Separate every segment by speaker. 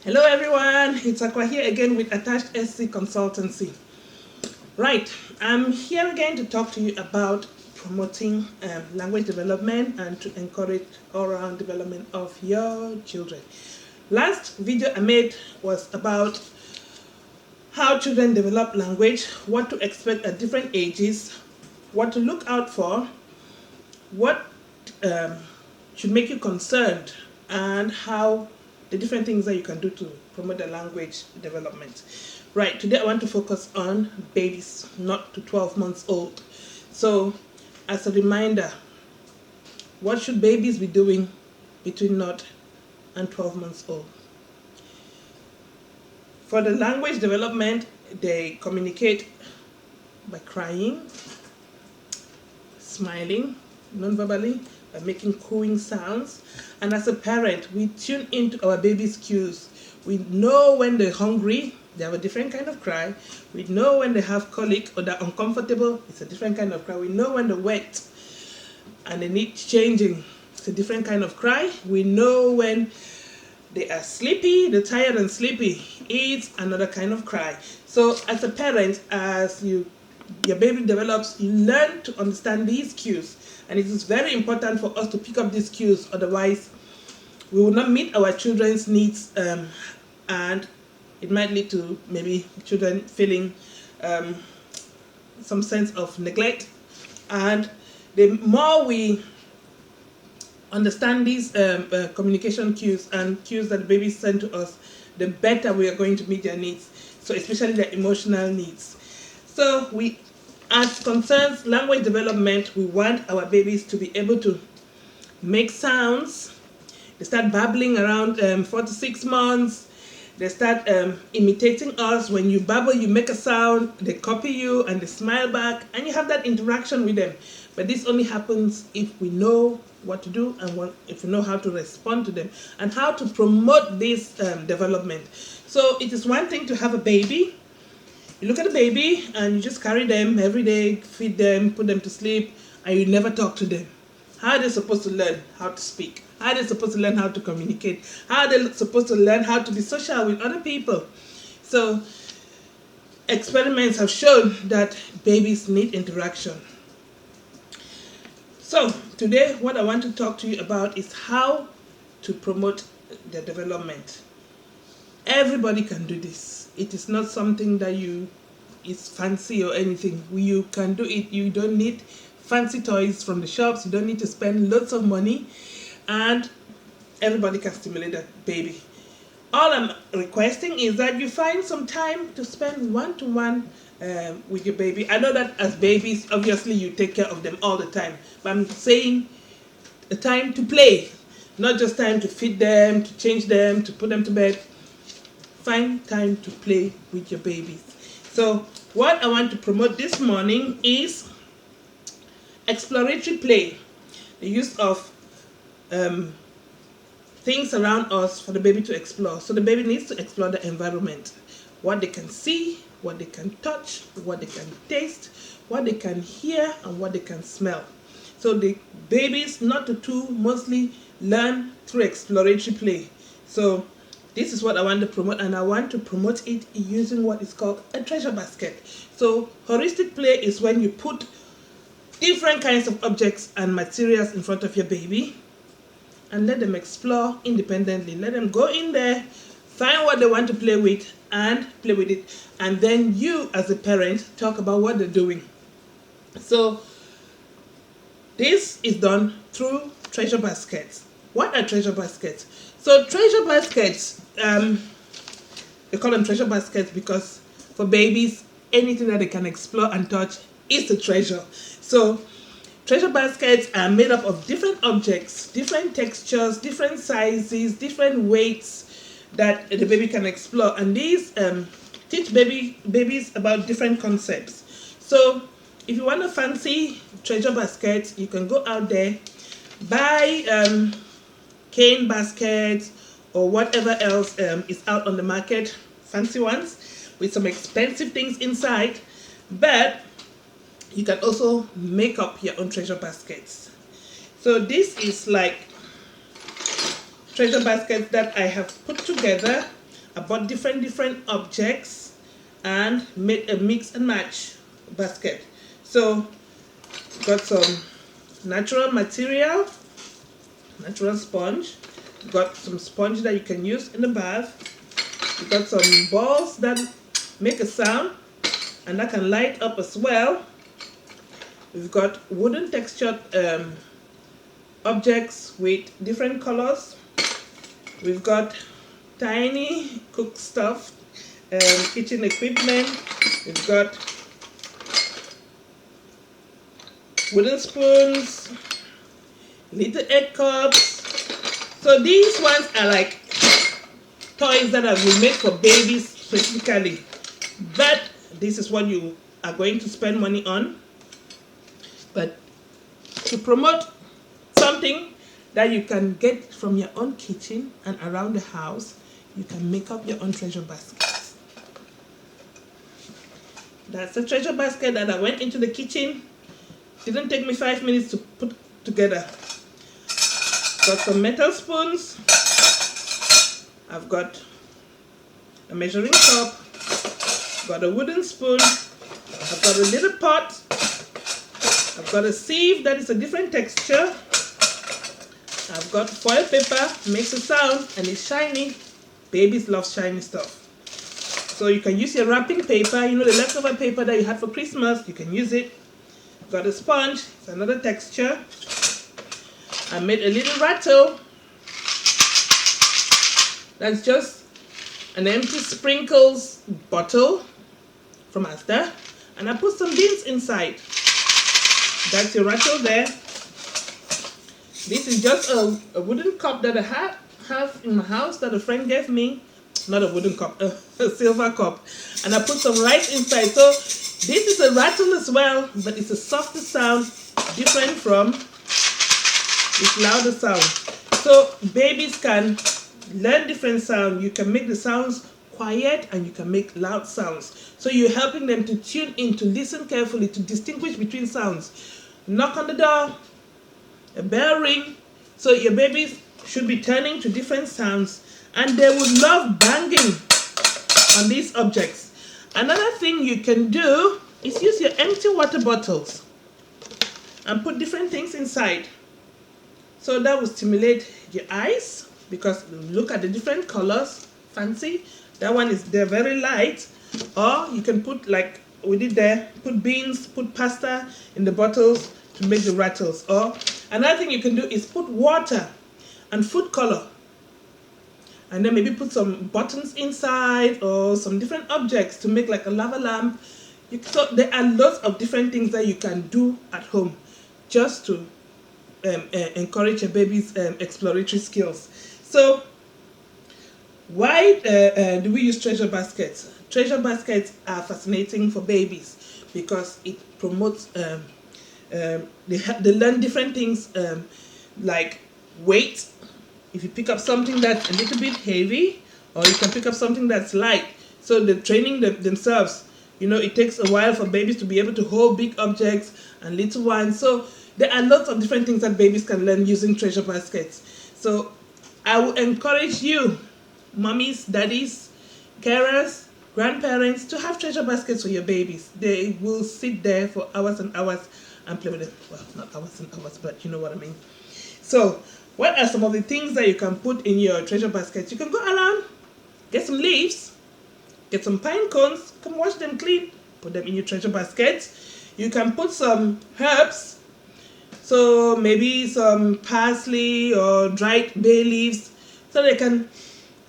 Speaker 1: Hello everyone, it's Aqua here again with Attached SC Consultancy. Right, I'm here again to talk to you about promoting language development and to encourage all-round development of your children. Last video I made was about how children develop language, what to expect at different ages, what to look out for, what should make you concerned, and how the different things that you can do to promote the language development. Right, today I want to focus on babies not to 12 months old. So, as a reminder, what should babies be doing between not and 12 months old? For the language development, they communicate by crying, smiling, non-verbally, by making cooing sounds. And as a parent, we tune into our baby's cues. We know when they're hungry, they have a different kind of cry. We know when they have colic or they're uncomfortable, it's a different kind of cry. We know when they're wet and they need changing, it's a different kind of cry. We know when they are sleepy, they're tired and sleepy, it's another kind of cry. So as a parent, as your baby develops, you learn to understand these cues. And it is very important for us to pick up these cues, otherwise we will not meet our children's needs, and it might lead to maybe children feeling some sense of neglect. And the more we understand these communication cues and cues that the babies send to us, the better we are going to meet their needs, so especially their emotional needs. So we, as concerns language development, we want our babies to be able to make sounds. They start babbling around 4 to 6 months. They start imitating us. When you babble, you make a sound, they copy you and they smile back, and you have that interaction with them. But this only happens if we know what to do and if we know how to respond to them and how to promote this development. So it is one thing to have a baby. You look at a baby and you just carry them every day, feed them, put them to sleep, and you never talk to them. How are they supposed to learn how to speak? How are they supposed to learn how to communicate? How are they supposed to learn how to be social with other people? So experiments have shown that babies need interaction. So today what I want to talk to you about is how to promote their development. Everybody can do this. It is not something that is fancy or anything. You can do it. You don't need fancy toys from the shops. You don't need to spend lots of money, and everybody can stimulate that baby. All I'm requesting is that you find some time to spend one-to-one with your baby. I know that as babies, obviously you take care of them all the time, but I'm saying a time to play, not just time to feed them, to change them, to put them to bed. Find time to play with your babies. So what I want to promote this morning is exploratory play, the use of things around us for the baby to explore. So the baby needs to explore the environment, what they can see, what they can touch, what they can taste, what they can hear, and what they can smell. So the babies, not to two, mostly learn through exploratory play. So this is what I want to promote, and I want to promote it using what is called a treasure basket. So heuristic play is when you put different kinds of objects and materials in front of your baby and let them explore independently. Let them go in there, find what they want to play with and play with it. And then you as a parent talk about what they're doing. So this is done through treasure baskets. What are treasure baskets? So treasure baskets, they call them treasure baskets because for babies, anything that they can explore and touch is a treasure. So treasure baskets are made up of different objects, different textures, different sizes, different weights that the baby can explore. And these teach babies about different concepts. So if you want a fancy treasure basket, you can go out there, buy cane baskets or whatever else is out on the market, fancy ones with some expensive things inside, but you can also make up your own treasure baskets. So this is like treasure baskets that I have put together I bought different objects and made a mix and match basket. So got some natural material, natural sponge. Got some sponge that you can use in the bath. You got some balls that make a sound and that can light up as well. We've got wooden textured objects with different colors. We've got tiny cook stuff, kitchen equipment. We've got wooden spoons, little egg cups. So these ones are like toys that have been made for babies specifically. But this is what you are going to spend money on. But to promote something that you can get from your own kitchen and around the house, you can make up your own treasure baskets. That's a treasure basket that I went into the kitchen. Didn't take me 5 minutes to put together. Got some metal spoons. I've got a measuring cup. Got a wooden spoon. I've got a little pot. I've got a sieve that is a different texture. I've got foil paper, makes a sound and it's shiny. Babies love shiny stuff. So you can use your wrapping paper, you know, the leftover paper that you had for Christmas, you can use it. Got a sponge, it's another texture. I made a little rattle. That's just an empty sprinkles bottle from Asda. And I put some beans inside. That's your rattle there. This is just a wooden cup that I have in my house that a friend gave me. Not a wooden cup, a silver cup. And I put some rice inside. So this is a rattle as well, but it's a softer sound, different from its louder sound. So babies can learn different sounds. You can make the sounds quiet and you can make loud sounds. So you're helping them to tune in, to listen carefully, to distinguish between sounds. Knock on the door, a bell ring. So your babies should be turning to different sounds and they would love banging on these objects. Another thing you can do is use your empty water bottles and put different things inside. So that will stimulate your eyes because look at the different colors, fancy. That one is, they're very light. Or you can put, like we did there, put beans, put pasta in the bottles to make the rattles. Or another thing you can do is put water and food color. And then maybe put some buttons inside or some different objects to make like a lava lamp. So there are lots of different things that you can do at home just to encourage your baby's exploratory skills. So why do we use treasure baskets? Treasure baskets are fascinating for babies because it promotes, they learn different things like weight. If you pick up something that's a little bit heavy, or you can pick up something that's light. So they're training themselves. You know, it takes a while for babies to be able to hold big objects and little ones. So there are lots of different things that babies can learn using treasure baskets. So I will encourage you, mommies, daddies, carers, grandparents, to have treasure baskets for your babies. They will sit there for hours and hours and play with them. Well, not hours and hours, but you know what I mean. So what are some of the things that you can put in your treasure basket? You can go around, get some leaves, get some pine cones, come wash them clean, put them in your treasure basket. You can put some herbs, so maybe some parsley or dried bay leaves, so they can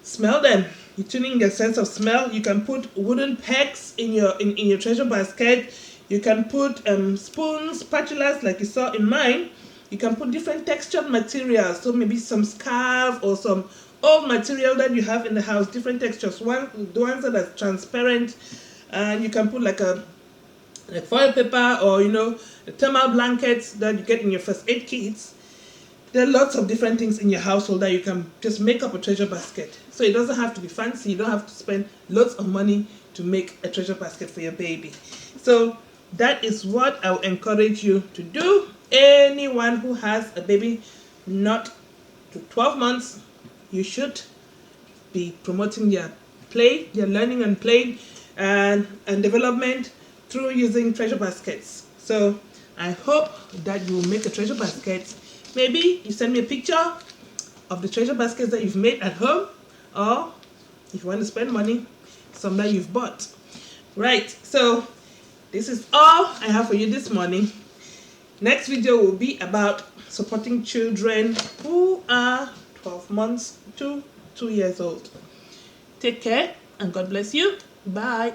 Speaker 1: smell them. You're tuning your sense of smell. You can put wooden pegs in your treasure basket. You can put spoons, spatulas like you saw in mine. You can put different textured materials, so maybe some scarf or some old material that you have in the house, different textures. The ones that are transparent, and you can put like foil paper or, you know, the thermal blankets that you get in your first aid kits. There are lots of different things in your household that you can just make up a treasure basket. So it doesn't have to be fancy. You don't have to spend lots of money to make a treasure basket for your baby. So that is what I will encourage you to do. Anyone who has a baby not to 12 months, you should be promoting their play, their learning and playing and development through using treasure baskets. So I hope that you will make a treasure basket. Maybe you send me a picture of the treasure baskets that you've made at home, or if you want to spend money, some that you've bought. Right, so this is all I have for you this morning. Next video will be about supporting children who are 12 months to 2 years old. Take care and God bless you. Bye.